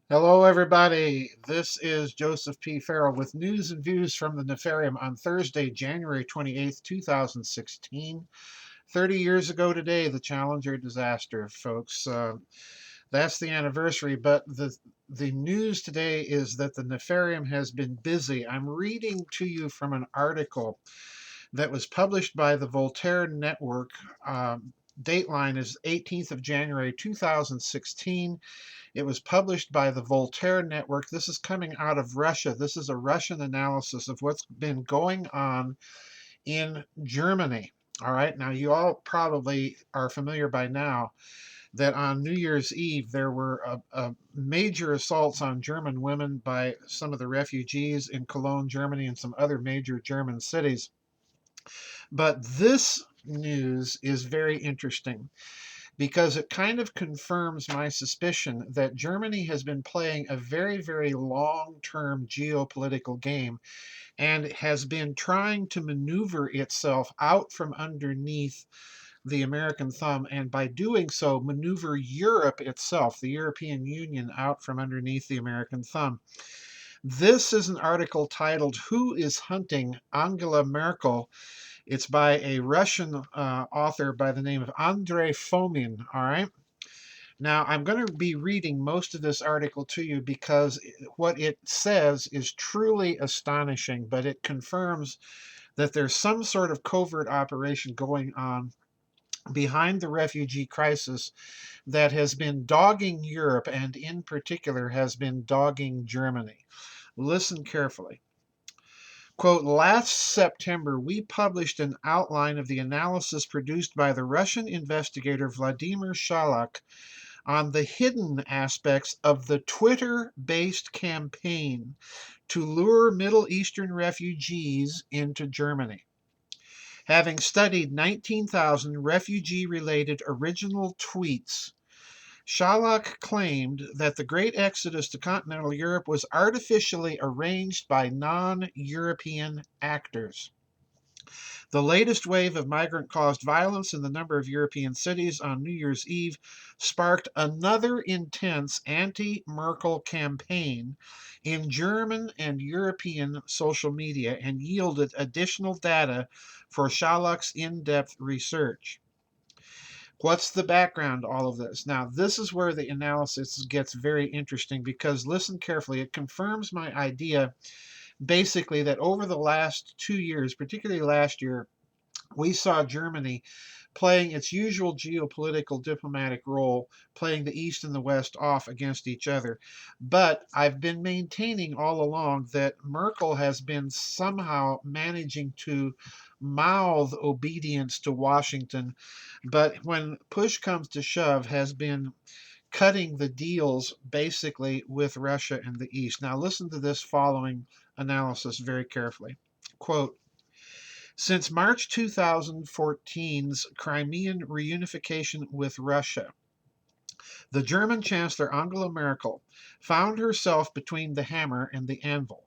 Hello, everybody. This is Joseph P. Farrell with news and views from the Nefarium on Thursday, January 28th, 2016. 30 years ago today, the Challenger disaster, folks. That's the anniversary, but the news today is that the Nefarium has been busy. I'm reading to you from an article that was published by the Voltaire Network. Dateline is 18th of January 2016. It was published by the Voltaire Network. This is coming out of Russia. This is a Russian analysis of what's been going on in Germany. All right, now you all probably are familiar by now that on New Year's Eve there were major assaults on German women by some of the refugees in Cologne, Germany, and some other major German cities. But this news is very interesting because it kind of confirms my suspicion that Germany has been playing a very, very long term geopolitical game and has been trying to maneuver itself out from underneath the American thumb, and by doing so, maneuver Europe itself, the European Union, out from underneath the American thumb. This is an article titled Who is Hunting Angela Merkel? It's by a Russian author by the name of Andrei Fomin. All right. Now, I'm going to be reading most of this article to you because what it says is truly astonishing, but it confirms that there's some sort of covert operation going on behind the refugee crisis that has been dogging Europe and, in particular, has been dogging Germany. Listen carefully. Quote, last September, we published an outline of the analysis produced by the Russian investigator Vladimir Shalak on the hidden aspects of the Twitter based campaign to lure Middle Eastern refugees into Germany. Having studied 19,000 refugee related original tweets, Shalak claimed that the great exodus to continental Europe was artificially arranged by non European actors. The latest wave of migrant caused violence in the number of European cities on New Year's Eve sparked another intense anti Merkel campaign in German and European social media and yielded additional data for Shalak's in depth research. What's the background to all of this? Now, this is where the analysis gets very interesting because listen carefully. It confirms my idea basically that over the last 2 years, particularly last year, we saw Germany playing its usual geopolitical diplomatic role, playing the East and the West off against each other. But I've been maintaining all along that Merkel has been somehow managing to mouth obedience to Washington, but when push comes to shove, has been cutting the deals basically with Russia and the East. Now, listen to this following analysis very carefully. Quote, since March 2014's Crimean reunification with Russia, the German Chancellor Angela Merkel found herself between the hammer and the anvil.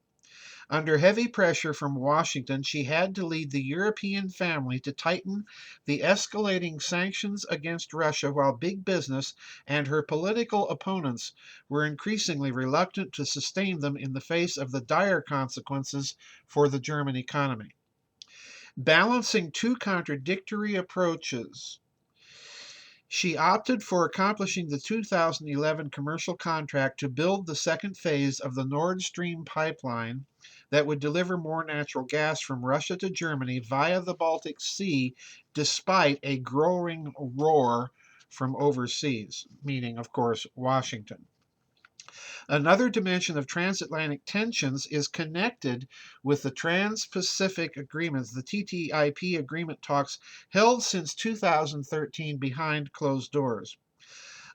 Under heavy pressure from Washington, she had to lead the European family to tighten the escalating sanctions against Russia, while big business and her political opponents were increasingly reluctant to sustain them in the face of the dire consequences for the German economy. Balancing two contradictory approaches, she opted for accomplishing the 2011 commercial contract to build the second phase of the Nord Stream pipeline that would deliver more natural gas from Russia to Germany via the Baltic Sea, despite a growing roar from overseas, meaning, of course, Washington. Another dimension of transatlantic tensions is connected with the Trans Pacific Agreements, the TTIP agreement talks held since 2013 behind closed doors.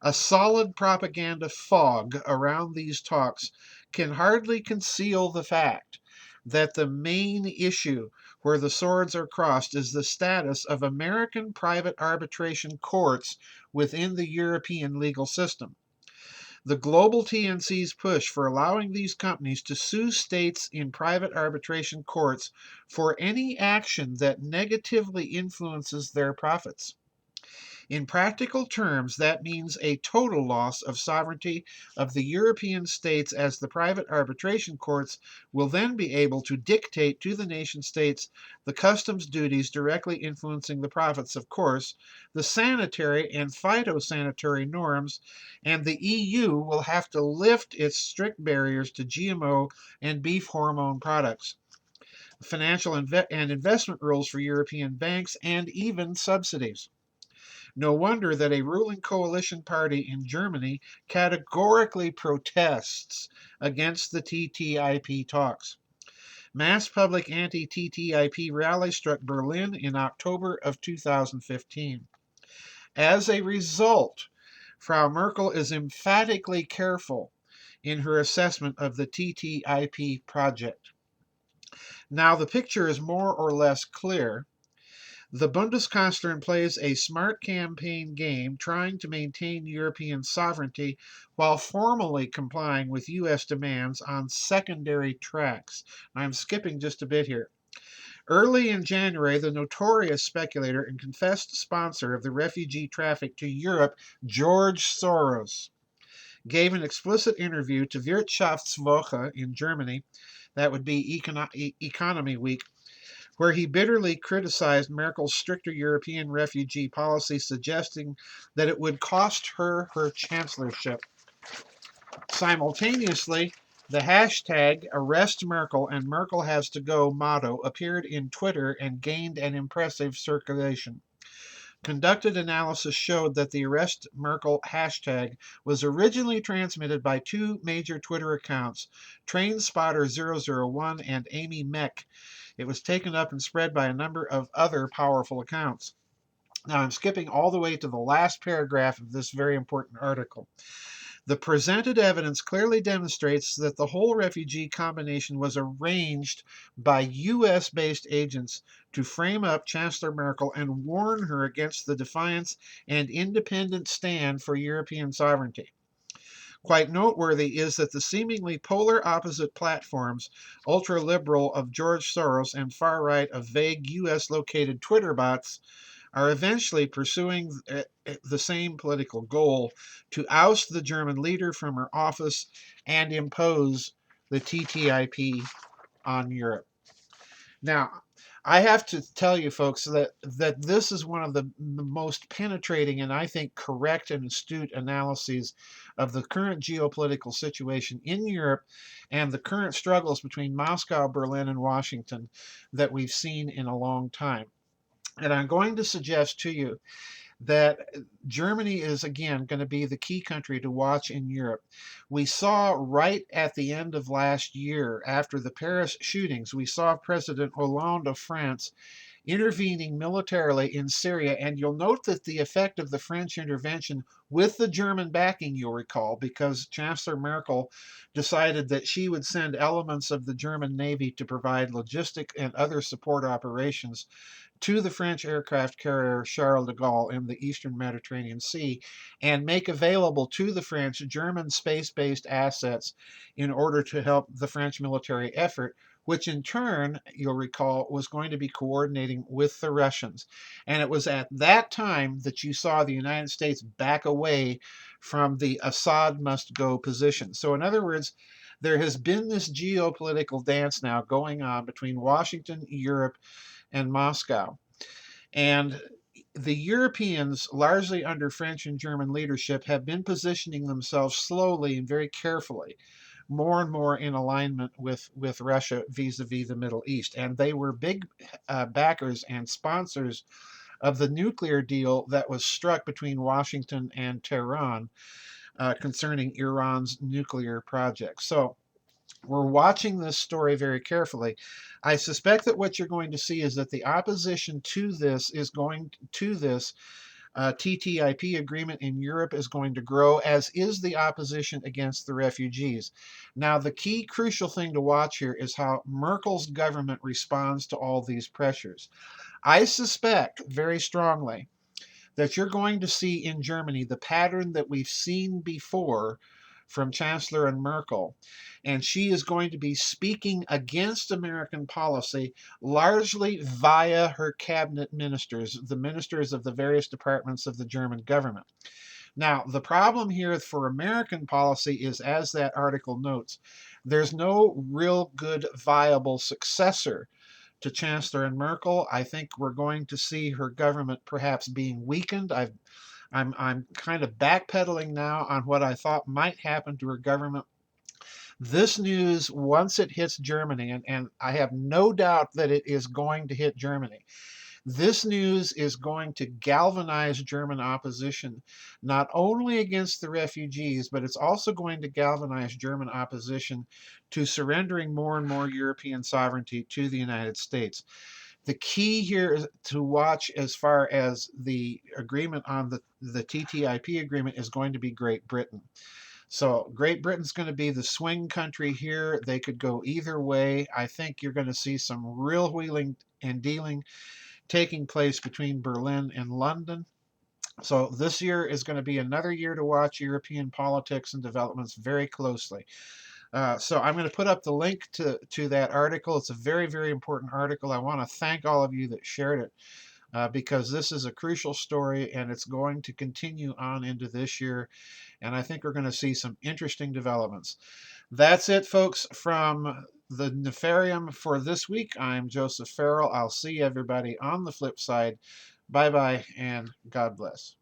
A solid propaganda fog around these talks can hardly conceal the fact that the main issue where the swords are crossed is the status of American private arbitration courts within the European legal system. The global TNC's push for allowing these companies to sue states in private arbitration courts for any action that negatively influences their profits. In practical terms, that means a total loss of sovereignty of the European states, as the private arbitration courts will then be able to dictate to the nation states the customs duties directly influencing the profits, of course, the sanitary and phytosanitary norms, and the EU will have to lift its strict barriers to GMO and beef hormone products, financial and investment rules for European banks, and even subsidies. No wonder that a ruling coalition party in Germany categorically protests against the TTIP talks. Mass public anti-TTIP rallies struck Berlin in October of 2015. As a result, Frau Merkel is emphatically careful in her assessment of the TTIP project. Now, the picture is more or less clear. The Bundeskanzlerin plays a smart campaign game trying to maintain European sovereignty while formally complying with U.S. demands on secondary tracks. I'm skipping just a bit here. Early in January, the notorious speculator and confessed sponsor of the refugee traffic to Europe, George Soros, gave an explicit interview to Wirtschaftswoche in Germany, that would be Economy Week, where he bitterly criticized Merkel's stricter European refugee policy, suggesting that it would cost her her chancellorship. Simultaneously, the hashtag Arrest Merkel and Merkel Has to Go motto appeared in Twitter and gained an impressive circulation. Conducted analysis showed that the Arrest Merkel hashtag was originally transmitted by two major Twitter accounts, TrainSpotter001 and Amy Meck. It was taken up and spread by a number of other powerful accounts. Now, I'm skipping all the way to the last paragraph of this very important article. The presented evidence clearly demonstrates that the whole refugee combination was arranged by U.S. based agents to frame up Chancellor Merkel and warn her against the defiance and independent stand for European sovereignty. Quite noteworthy is that the seemingly polar opposite platforms, ultra-liberal of George Soros and far-right of vague U.S.-located Twitter bots, are eventually pursuing the same political goal: to oust the German leader from her office and impose the TTIP on Europe. Now, I have to tell you, folks, that this is one of the most penetrating and I think correct and astute analyses of the current geopolitical situation in Europe and the current struggles between Moscow, Berlin, and Washington that we've seen in a long time. And I'm going to suggest to you that Germany is again going to be the key country to watch in Europe. We saw right at the end of last year, after the Paris shootings, we saw President Hollande of France intervening militarily in Syria. And you'll note that the effect of the French intervention with the German backing, you'll recall, because Chancellor Merkel decided that she would send elements of the German Navy to provide logistic and other support operations to the French aircraft carrier Charles de Gaulle in the eastern Mediterranean Sea and make available to the French German space-based assets in order to help the French military effort, which in turn, you'll recall, was going to be coordinating with the Russians. And it was at that time that you saw the United States back away from the Assad must go position. So in other words, there has been this geopolitical dance now going on between Washington, Europe, and Moscow. And the Europeans, largely under French and German leadership, have been positioning themselves slowly and very carefully, more and more in alignment with Russia vis-a-vis the Middle East. And they were big backers and sponsors of the nuclear deal that was struck between Washington and Tehran concerning Iran's nuclear project. So we're watching this story very carefully. I suspect that what you're going to see is that the opposition to this TTIP agreement in Europe is going to grow, as is the opposition against the refugees. Now, the key crucial thing to watch here is how Merkel's government responds to all these pressures. I suspect very strongly that you're going to see in Germany the pattern that we've seen before from Chancellor Merkel. And she is going to be speaking against American policy largely via her cabinet ministers, the ministers of the various departments of the German government. Now, the problem here for American policy is, as that article notes, there's no real good viable successor to Chancellor Merkel. I think we're going to see her government perhaps being weakened. I'm kind of backpedaling now on what I thought might happen to her government. This news, once it hits Germany, and I have no doubt that it is going to hit Germany, this news is going to galvanize German opposition, not only against the refugees, but it's also going to galvanize German opposition to surrendering more and more European sovereignty to the United States. The key here is to watch as far as the agreement on the TTIP agreement is going to be Great Britain. So Great Britain's going to be the swing country here. They could go either way. I think you're going to see some real wheeling and dealing taking place between Berlin and London. So this year is going to be another year to watch European politics and developments very closely. So I'm going to put up the link to that article. It's a very, very important article. I want to thank all of you that shared it because this is a crucial story and it's going to continue on into this year. And I think we're going to see some interesting developments. That's it, folks, from the Nefarium for this week. I'm Joseph Farrell. I'll see everybody on the flip side. Bye bye, and God bless.